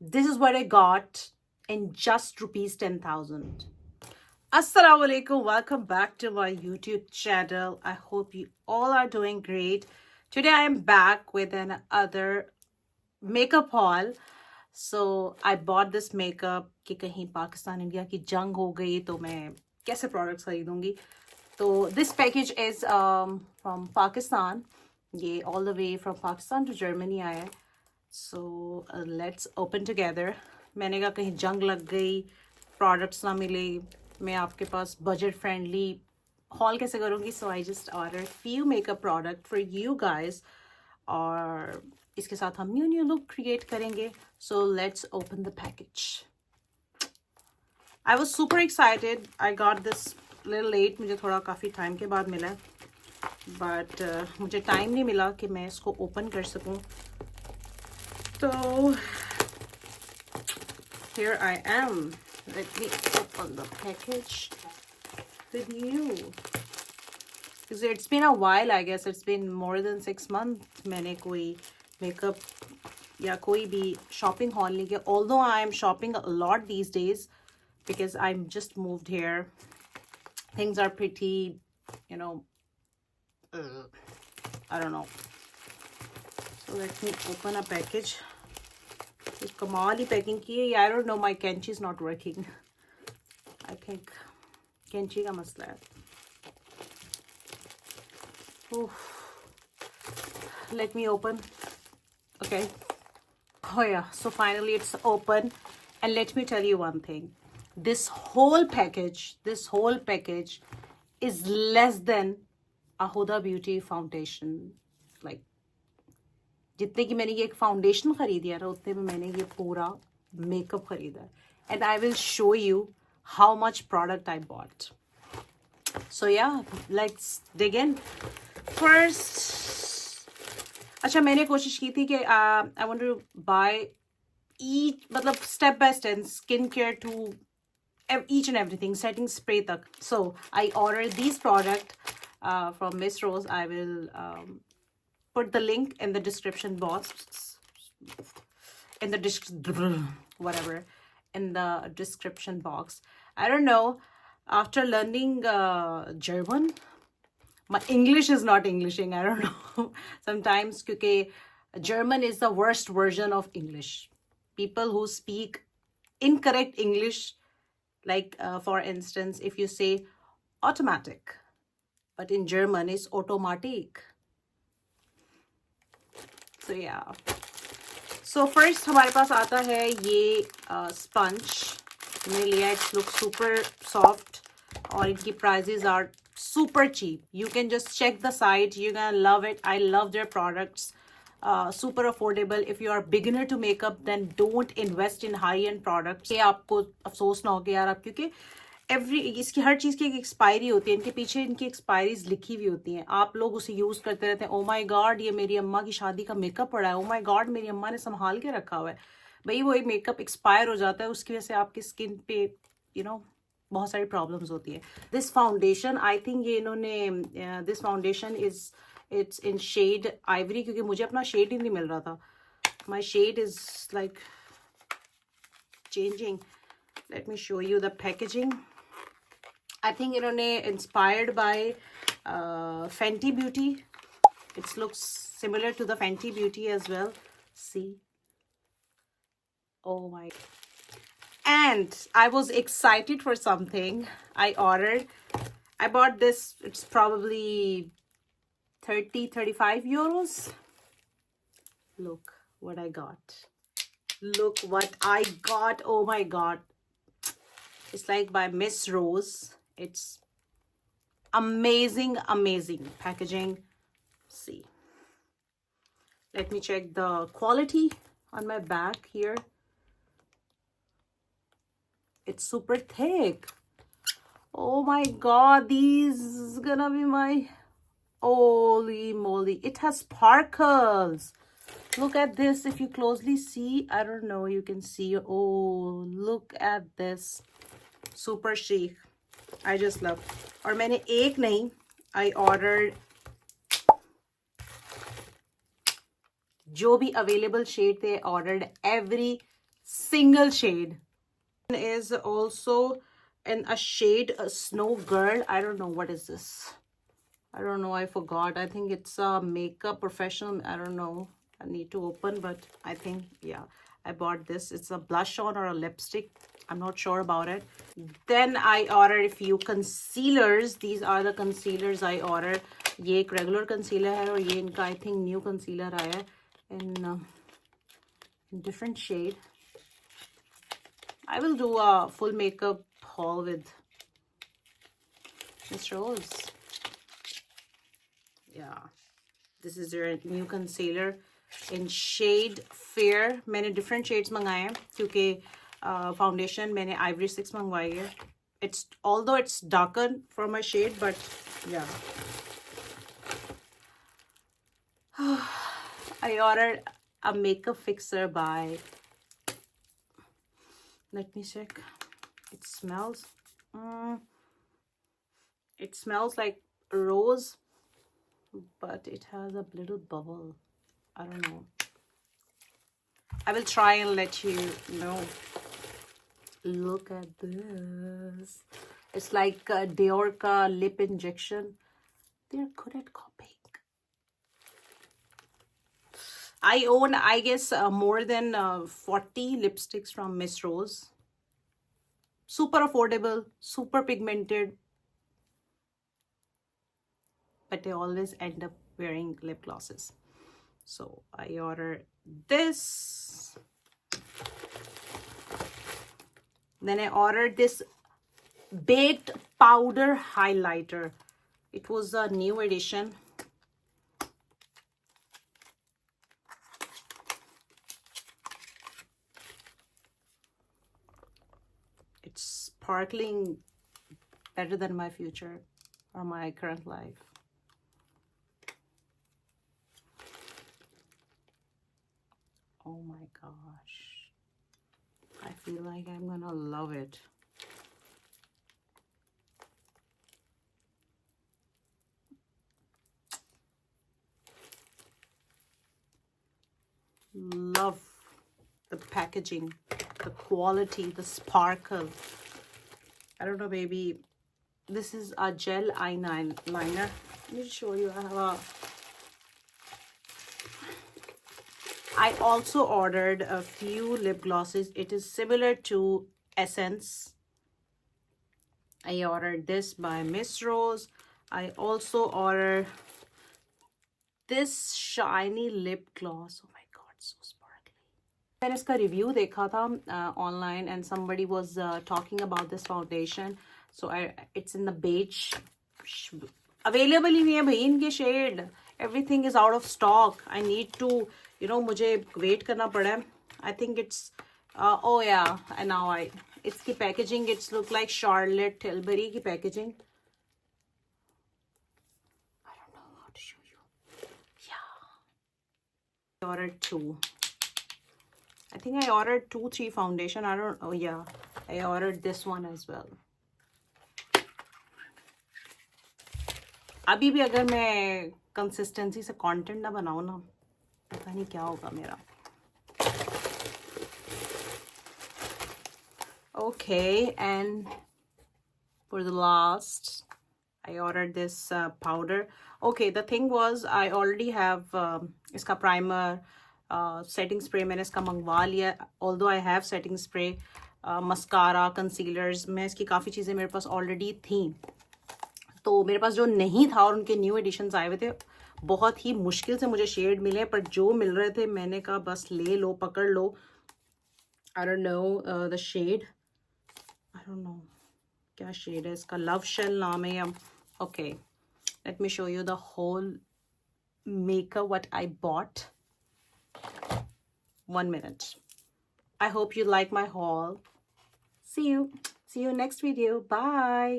This is what I got in just rupees 10,000. Assalamu alaikum. Welcome back to my YouTube channel. I hope you all are doing great. Today I am back with another makeup haul. So I bought this makeup कि कहीं Pakistan India की जंग हो गई तो मैं कैसे products खरीदूंगी. तो this package is from Pakistan. ये all the way from Pakistan to Germany आया है. So let's open together. मैंने कहा कहीं जंग लग गई, products ना मिले, मैं आपके पास budget friendly haul कैसे करूँगी. So I just ordered few makeup product for you guys. और इसके साथ हम new look create करेंगे. So let's open the package. I was super excited. I got this little late. मुझे थोड़ा काफ़ी time के बाद मिला, but मुझे time नहीं मिला कि मैं इसको open कर सकूँ. So here I am. Let me open the package with you. Because it's been a while, I guess. It's been more than 6 months. मैंने कोई makeup या कोई भी shopping haul नहीं किया. Although I am shopping a lot these days because I'm just moved here. Things are pretty, you know, I don't know. So let me open a package. It's kamali packing ki. I don't know, my कैंची is not working. I think कैंची का मसला है. Let me open. Okay. Oh yeah, so finally it's open. And let me tell you one thing. This whole package is less than a Huda Beauty foundation. Like, जितने की मैंने ये एक foundation खरीदी है ना, उतने में मैंने ये पूरा मेकअप खरीदा है. And I will show you how much product I bought. So yeah, let's dig in. First, अच्छा मैंने कोशिश की थी कि I want to buy each, मतलब step by step skincare to each and everything, setting spray tak. So I ordered these product from MISSROSE. I will put the link in the description box, in the description box. I don't know, after learning German, my English is not Englishing. I don't know. Sometimes because German is the worst version of English. People who speak incorrect English, like for instance, if you say automatic, but in German it's automatic. So yeah. So first हमारे पास आता है ये sponge. मैंने लिया. It looks super soft और इनकी prices are super cheap. You can just check the site. You're gonna love it. I love their products. Super affordable. If you are beginner to makeup, then don't invest in high-end products. ये आपको अफसोस ना हो कि यार आप, क्योंकि इसकी हर चीज़ की एक एक्सपायरी होती है. इनके पीछे इनकी एक्सपायरीज लिखी हुई होती हैं. आप लोग उसे यूज़ करते रहते हैं. ओ माय गॉड, ये मेरी अम्मा की शादी का मेकअप पड़ा है. ओ माय गॉड, मेरी अम्मा ने संभाल के रखा हुआ है. भाई वो एक मेकअप एक्सपायर हो जाता है, उसकी वजह से आपकी स्किन पे बहुत सारी प्रॉब्लम्स होती है. दिस फाउंडेशन, आई थिंक ये इन्होंने, this foundation it's in shade ivory, क्योंकि मुझे अपना शेड ही नहीं मिल रहा था. My shade is like changing. Let me show you the packaging. I think इन्होंने inspired by Fenty Beauty. It looks similar to the Fenty Beauty as well. See? Oh my. And I was excited for something. I bought this. It's probably 35 euros. Look what I got. Look what I got. Oh my god. It's like by MISSROSE. It's amazing packaging. See, let me check the quality on my back here. It's super thick. Oh my god, these is gonna be my, holy moly, it has sparkles. Look at this. If you closely see, I don't know, you can see. Oh, look at this. Super chic. I just love. और मैंने एक नहीं, I ordered जो भी available shade थे, ordered every single shade. Is also in a shade Snow Girl. I don't know what is this. I don't know, I forgot. I think it's a makeup professional. I don't know. I need to open, but I think, yeah, I bought this. It's a blush on or a lipstick. I'm not sure about it. Then I ordered a few concealers. These are the concealers I ordered. ये एक regular concealer है और ये इनका I think new concealer आया है in different shade. I will do a full makeup haul with Miss Rose. Yeah, this is their new concealer in shade Fair. मैंने different shades मंगाए हैं क्योंकि foundation मैंने Ivory 6 मंगवाई है. It's although it's darker for my shade, but yeah. I ordered a makeup fixer by. Let me check. It smells. It smells like rose, but it has a little bubble. I don't know. I will try and let you know. Look at this. It's like a Dior ka lip injection. They're good at copying. I own, I guess, more than 40 lipsticks from Miss Rose. Super affordable, super pigmented. But I always end up wearing lip glosses. So I ordered this. Then I ordered this baked powder highlighter. It was a new edition. It's sparkling better than my future or my current life. Oh my gosh. I feel like I'm gonna love it. Love the packaging, the quality, the sparkle. I don't know, maybe this is a gel eyeliner. Let me show you. I also ordered a few lip glosses. It is similar to Essence. I ordered this by Miss Rose. I also ordered this shiny lip gloss. Oh my god, so sparkly. मैंने इसका review देखा था online, and somebody was talking about this foundation. So it's in the beige. Available ही नहीं है भाई इनके shade. Everything is out of stock. I need to, you know, मुझे wait करना पड़ा है. I think it's oh yeah, and now it's the packaging. It's look like Charlotte Tilbury की packaging. I don't know how to show you. Yeah. I ordered two. I think I ordered 2-3 foundation. I don't. Oh yeah, I ordered this one as well. अभी भी अगर मैं consistency से content ना बनाऊँ ना, पता नहीं क्या होगा मेरा. Okay, and for the last, I ordered this powder. Okay, the thing was I already have इसका primer, setting spray मैंने इसका मंगवा लिया. Although I have setting spray, mascara, concealers, मैं इसकी काफ़ी चीज़ें मेरे पास already थी. तो मेरे पास जो नहीं था और उनके न्यू एडिशंस आए हुए थे, बहुत ही मुश्किल से मुझे शेड मिले, पर जो मिल रहे थे मैंने कहा बस ले लो, पकड़ लो. I don't know the shade. I don't know क्या शेड है इसका. लव शेल नाम है या. Okay, let me show you the whole makeup what I bought. 1 minute. I hope you like my haul. See you next video. Bye.